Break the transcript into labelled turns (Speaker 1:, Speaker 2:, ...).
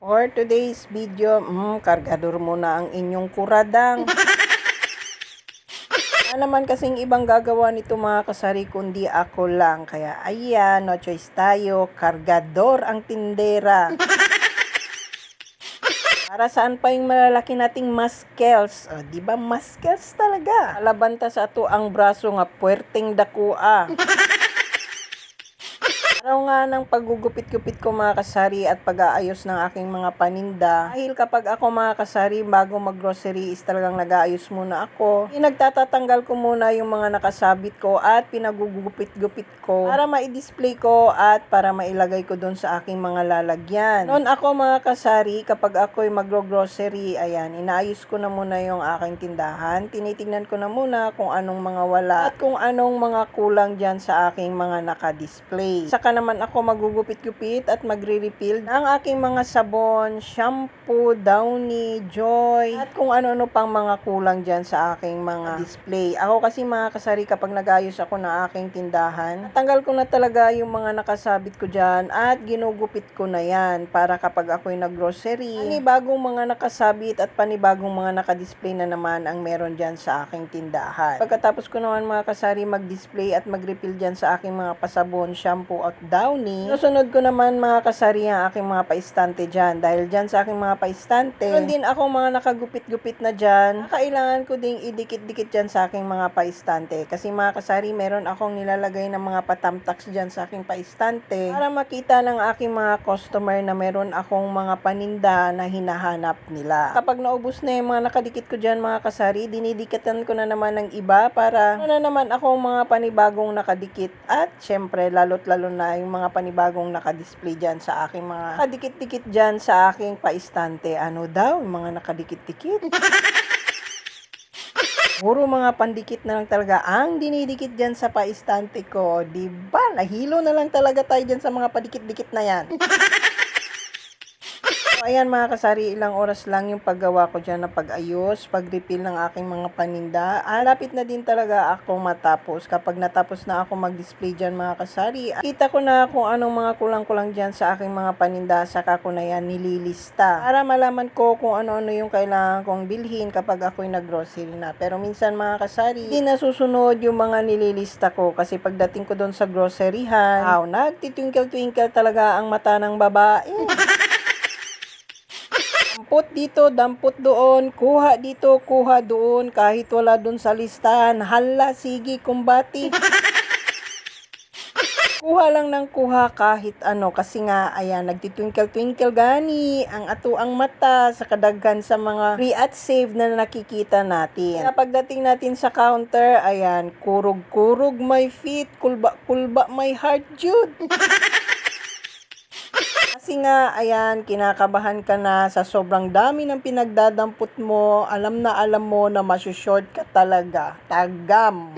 Speaker 1: For today's video, kargador muna ang inyong kuradang. Wala naman kasing ibang gagawa nito mga kasari kundi ako lang. Kaya ayan, no choice tayo, kargador ang tindera. Para saan pa yung malalaki nating muscles? O, di ba muscles talaga? Alabanta sa ato ang braso nga puwerteng dakua. Araw nga ng paggugupit-gupit ko mga kasari at pag-aayos ng aking mga paninda. Dahil kapag ako mga kasari bago mag-grocery is talagang nag-aayos muna ako. Pinagtatatanggal ko muna yung mga nakasabit ko at pinagugupit-gupit ko para ma-display ko at para mailagay ko doon sa aking mga lalagyan. Noon ako mga kasari kapag ako'y mag-grocery, ayan, inaayos ko na muna yung aking tindahan. Tinitingnan ko na muna kung anong mga wala at kung anong mga kulang dyan sa aking mga naka-display. Saka naman ako magugupit-gupit at magre-refill ng aking mga sabon, shampoo, Downy, Joy, at kung ano-ano pang mga kulang dyan sa aking mga display. Ako kasi mga kasari kapag nag-ayos ako ng aking tindahan, tanggal ko na talaga yung mga nakasabit ko dyan at ginugupit ko na yan para kapag ako'y nag-grocery, panibagong mga nakasabit at panibagong mga nakadisplay na naman ang meron dyan sa aking tindahan. Pagkatapos ko naman mga kasari mag-display at mag-refill dyan sa aking mga pasabon, shampoo at Downy, susunod ko naman mga kasari ang aking mga paistante dyan. Dahil dyan sa aking mga paistante, meron din ako mga nakagupit-gupit na dyan. Kailangan ko ding idikit-dikit dyan sa aking mga paistante. Kasi mga kasari, meron akong nilalagay ng mga patamtaks dyan sa aking paistante para makita ng aking mga customer na meron akong mga paninda na hinahanap nila. Kapag naubos na yung mga nakadikit ko dyan mga kasari, dinidikitan ko na naman ng iba para na naman akong mga panibagong nakadikit. At syempre, lalo't lalo na yung mga panibagong nakadisplay dyan sa aking mga nakadikit-dikit dyan sa aking paistante. Ano daw? Yung mga nakadikit-dikit? Puro mga pandikit na lang talaga ang dinidikit dyan sa paistante ko. Diba? Nahilo na lang talaga tayo dyan sa mga padikit-dikit na yan. So, ayan mga kasari, ilang oras lang yung paggawa ko dyan na pag-ayos, pag-refill ng aking mga paninda. Lapit na din talaga ako matapos. Kapag natapos na ako mag-display dyan mga kasari, kita ko na kung anong mga kulang-kulang dyan sa aking mga paninda, saka ko na yan nililista. Para malaman ko kung ano-ano yung kailangan kong bilhin kapag ako'y nag-grocery na. Pero minsan mga kasari, hindi nasusunod yung mga nililista ko kasi pagdating ko doon sa groceryhan, nagtitwinkle-twinkle talaga ang mata ng babae. Dampot dito, dampot doon, kuha dito, kuha doon, kahit wala doon sa listahan, hala, sige, kumbati. Kuha lang ng kuha kahit ano, kasi nga, ayan, nagtitwinkle-twinkle gani, ang ato ang mata, sa kadaghan sa mga free at save na nakikita natin. Kaya pagdating natin sa counter, ayan, kurog-kurog my feet, kulba-kulba my heart, Jude. Kasi nga, ayan, kinakabahan ka na sa sobrang dami ng pinagdadampot mo. Alam na alam mo na masyushort ka talaga. Tagam.